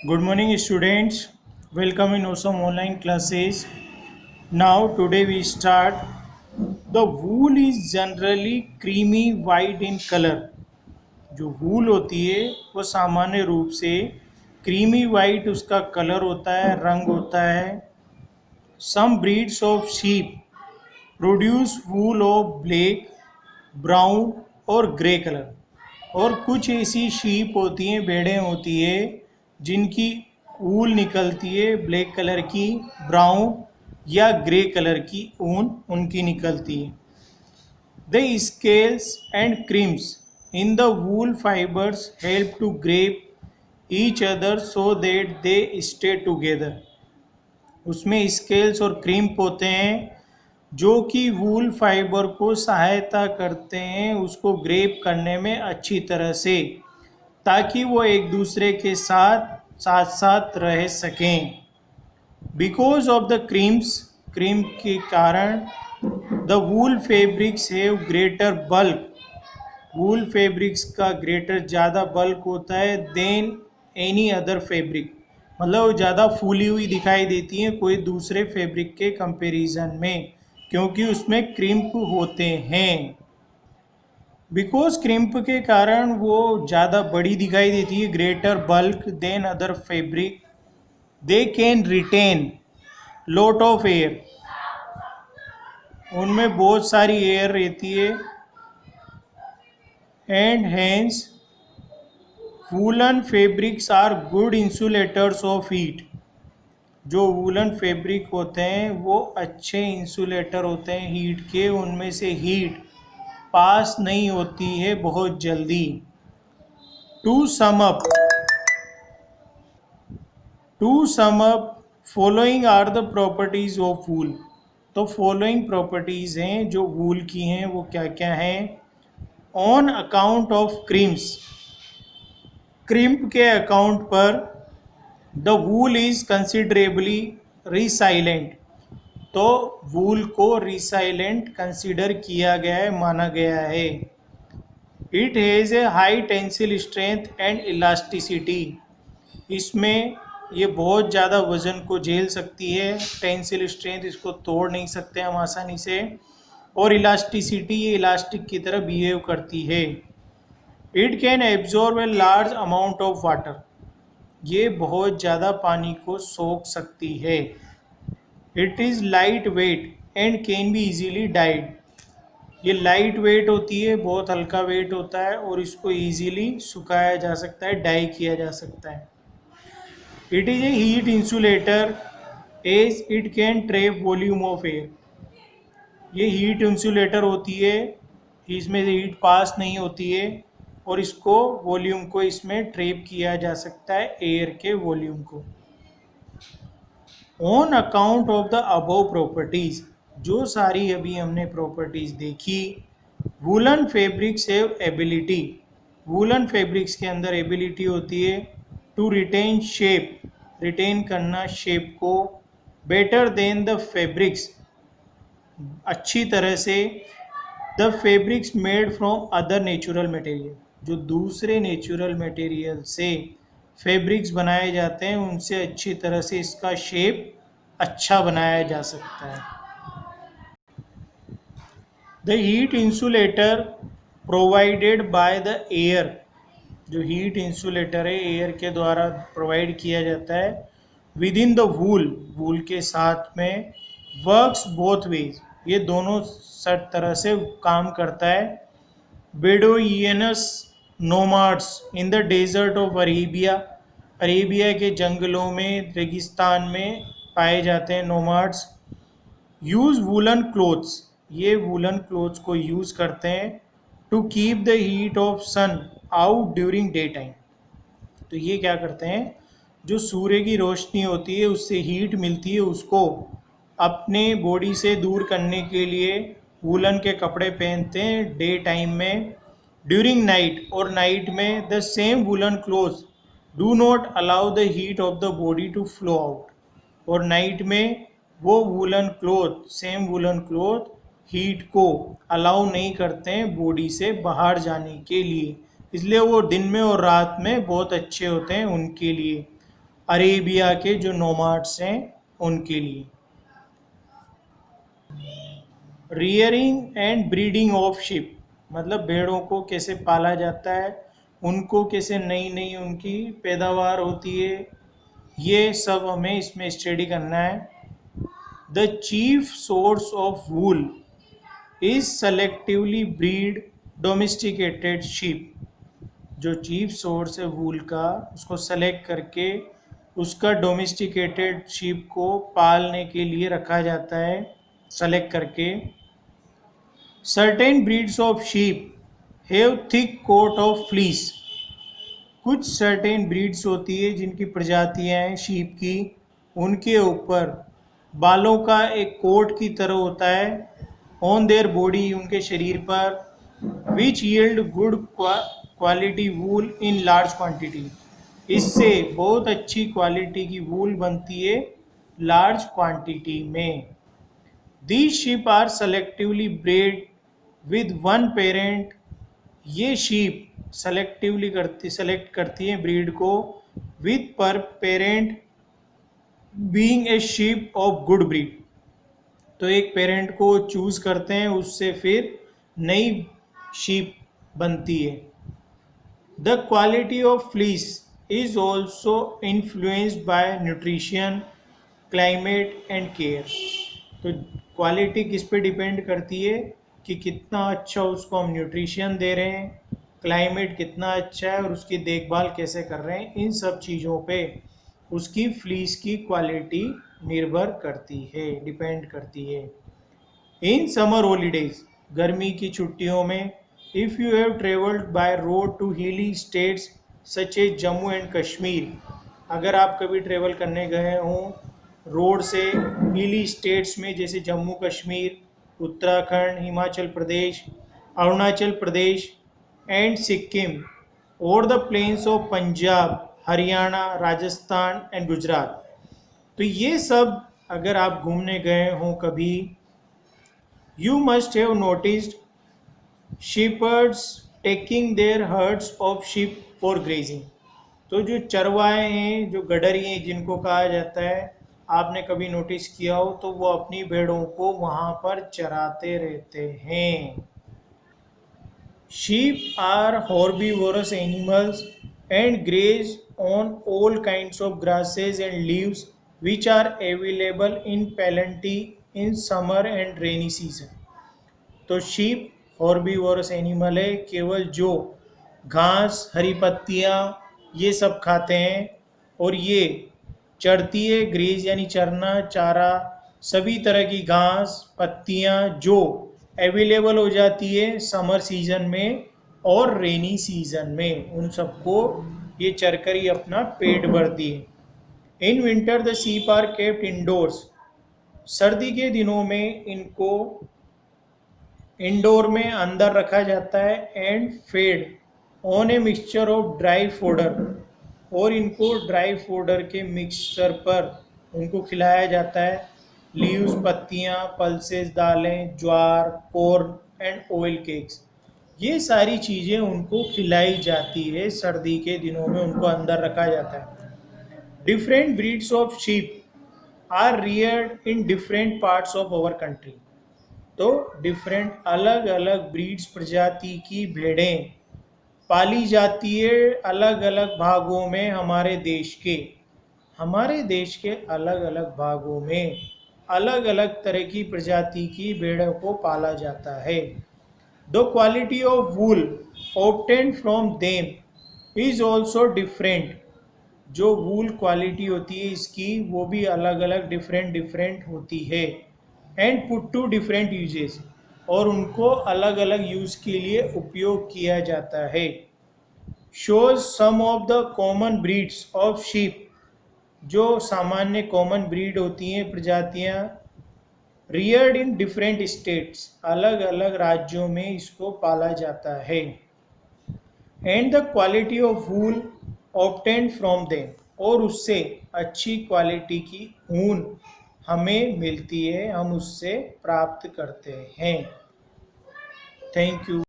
Good morning, students. Welcome in Awesome online classes. Now, today we start. The wool is generally creamy white in color. जो वूल होती है वो सामान्य रूप से क्रीमी वाइट उसका कलर होता है, रंग होता है. Some breeds of sheep produce wool of black, brown और ग्रे कलर. और कुछ ऐसी शीप होती हैं, भेड़ें होती है जिनकी ऊन निकलती है ब्लैक कलर की, ब्राउन या ग्रे कलर की ऊन उनकी निकलती है. The scales and crimps in the wool fibres help to grip each other so that they stay together. उसमें स्केल्स और क्रीम्प होते हैं जो कि वूल फाइबर को सहायता करते हैं उसको ग्रेप करने में अच्छी तरह से, ताकि वो एक दूसरे के साथ साथ साथ रह सकें. बिकॉज ऑफ द क्रीम के कारण the wool fabrics have greater bulk. Wool fabrics का ग्रेटर ज़्यादा बल्क होता है देन एनी अदर फैब्रिक. मतलब वो ज़्यादा फूली हुई दिखाई देती हैं कोई दूसरे फैब्रिक के कंपैरिजन में, क्योंकि उसमें क्रिम्प होते हैं. बिकॉज क्रिम्प के कारण वो ज़्यादा बड़ी दिखाई देती है, greater bulk than other fabric. They can retain lot of air. उनमें बहुत सारी एयर रहती है. And hence woollen fabrics are good insulators of heat. जो वूलन फैब्रिक होते हैं वो अच्छे इंसुलेटर होते हैं हीट के. उनमें से हीट पास नहीं होती है बहुत जल्दी. To sum up following are the properties of wool. तो फॉलोइंग प्रॉपर्टीज हैं जो वूल की हैं, वो क्या क्या हैं. ऑन अकाउंट ऑफ क्रिम्प के अकाउंट पर the wool is considerably resilient. तो वूल को रिसाइलेंट कंसिडर किया गया है, माना गया है. It has a high tensile strength and elasticity. इसमें ये बहुत ज़्यादा वज़न को झेल सकती है. टेंसिल स्ट्रेंथ, इसको तोड़ नहीं सकते हम आसानी से. और इलास्टिसिटी, ये इलास्टिक की तरह बिहेव करती है. It can absorb a large amount of water. ये बहुत ज़्यादा पानी को सोख सकती है. It is light weight and can be easily died. ये लाइट वेट होती है, बहुत हल्का वेट होता है और इसको इजीली सुखाया जा सकता है, डाई किया जा सकता है. It is a heat insulator as it can trap volume of air. ये हीट इंसुलेटर होती है, इसमें से हीट पास नहीं होती है और इसको वॉल्यूम को इसमें ट्रैप किया जा सकता है, एयर के वॉल्यूम को. On account of the above properties, जो सारी अभी हमने प्रॉपर्टीज़ देखी, woollen fabrics have ability. Woollen fabrics के अंदर एबिलिटी होती है टू रिटेन शेप, रिटेन करना शेप को, बेटर देन द फैब्रिक्स, अच्छी तरह से, the fabrics made from other natural material. जो दूसरे नेचुरल मटेरियल से फैब्रिक्स बनाए जाते हैं उनसे अच्छी तरह से इसका शेप अच्छा बनाया जा सकता है. The heat insulator provided by the air. जो हीट इंसुलेटर है एयर के द्वारा प्रोवाइड किया जाता है विद इन द वूल के साथ में, वर्क्स बोथ वेज. ये दोनों सब तरह से काम करता है. Bedouins nomads in the desert of Arabia. Arabia के जंगलों में, रेगिस्तान में पाए जाते हैं नोमाड्स. Use woollen clothes. ये वूलन क्लोथ्स को यूज़ करते हैं to keep the heat of sun out during day time. तो ये क्या करते हैं, जो सूर्य की रोशनी होती है उससे हीट मिलती है, उसको अपने बॉडी से दूर करने के लिए वूलन के कपड़े पहनते हैं डे टाइम में. ड्यूरिंग नाइट, और नाइट में, the same woollen clothes do not allow the heat of the body to flow out. और नाइट में वो woollen cloth, same woollen cloth heat को अलाउ नहीं करते हैं बॉडी से बाहर जाने के लिए, इसलिए वो दिन में और रात में बहुत अच्छे होते हैं उनके लिए. अरेबिया के जो नोमाड्स हैं उनके लिए। Rearing and breeding of ship, मतलब भेड़ों को कैसे पाला जाता है, उनको कैसे नई नई उनकी पैदावार होती है, ये सब हमें इसमें स्टडी करना है। The chief source of wool is selectively breed domesticated sheep. जो चीफ सोर्स है वूल का, उसको सेलेक्ट करके उसका डोमेस्टिकेटेड शीप को पालने के लिए रखा जाता है, सेलेक्ट करके। Certain breeds of sheep have thick coat of fleece. कुछ सर्टेन ब्रीड्स होती है जिनकी प्रजातियां हैं शीप की, उनके ऊपर बालों का एक कोट की तरह होता है, ऑन देयर बॉडी, उनके शरीर पर, which yield good quality wool in large quantity. इससे बहुत अच्छी क्वालिटी की वूल बनती है लार्ज क्वांटिटी में। These sheep are selectively bred with one parent. ये शीप सेलेक्ट करती हैं ब्रीड को विद पर parent being a sheep of good breed. तो एक पेरेंट को चूज करते हैं, उससे फिर नई शीप बनती है। The quality of fleece is also influenced by nutrition, climate and care. तो क्वालिटी किस पे डिपेंड करती है कि कितना अच्छा उसको हम न्यूट्रिशन दे रहे हैं, क्लाइमेट कितना अच्छा है और उसकी देखभाल कैसे कर रहे हैं, इन सब चीज़ों पे उसकी फ्लीस की क्वालिटी निर्भर करती है, डिपेंड करती है। इन समर हॉलीडेज, गर्मी की छुट्टियों में, if you have travelled by road to hilly states such a Jammu and Kashmir, अगर आप कभी ट्रेवल करने गए हों रोड से हिली स्टेट्स में, जैसे जम्मू कश्मीर, उत्तराखंड, हिमाचल प्रदेश, अरुणाचल प्रदेश एंड सिक्किम, और the plains of Punjab, Haryana, Rajasthan and Gujarat, तो ये सब अगर आप घूमने गए हों कभी, you must have noticed shepherd's taking their herds of sheep for grazing। तो जो चरवाहे हैं, जो गडरी हैं जिनको कहा जाता है, आपने कभी नोटिस किया हो तो वो अपनी भेड़ों को वहाँ पर चराते रहते हैं। Sheep are herbivorous animals and graze on all kinds of grasses and leaves which are available in plenty in summer and rainy season। तो शीप हॉर्बीवोरस एनिमल है, केवल जो घास, हरी पत्तियाँ ये सब खाते हैं, और ये चरती है, ग्रेज यानी चरना, चारा, सभी तरह की घास पत्तियाँ जो अवेलेबल हो जाती है समर सीजन में और रेनी सीजन में, उन सबको ये चरकर ही अपना पेट भरती है। In winter the sheep are kept indoors. सर्दी के दिनों में इनको इंडोर में अंदर रखा जाता है, and fade on a mixture of dry fodder, और इनको ड्राई फोडर के मिक्सचर पर उनको खिलाया जाता है, लीव्स, पत्तियाँ, पल्सेस, दालें, ज्वार, कॉर्न एंड ऑयल केक्स, ये सारी चीज़ें उनको खिलाई जाती है। सर्दी के दिनों में उनको अंदर रखा जाता है। Different breeds of sheep are reared in different parts of our country. तो डिफरेंट अलग अलग ब्रीड्स, प्रजाति की भेड़ें पाली जाती है अलग अलग भागों में हमारे देश के अलग अलग भागों में अलग अलग तरह की प्रजाति की भेड़ों को पाला जाता है। The quality of wool obtained from them is also different. जो वूल क्वालिटी होती है इसकी, वो भी अलग अलग डिफरेंट होती है, and put to different uses, और उनको अलग अलग यूज़ के लिए उपयोग किया जाता है। Shows some of the common breeds of sheep, जो सामान्य कॉमन ब्रीड होती हैं, प्रजातियाँ, रियर्ड इन डिफरेंट स्टेट्स, अलग अलग राज्यों में इसको पाला जाता है, and the quality of wool obtained from them, और उससे अच्छी क्वालिटी की ऊन हमें मिलती है, हम उससे प्राप्त करते हैं। Thank you.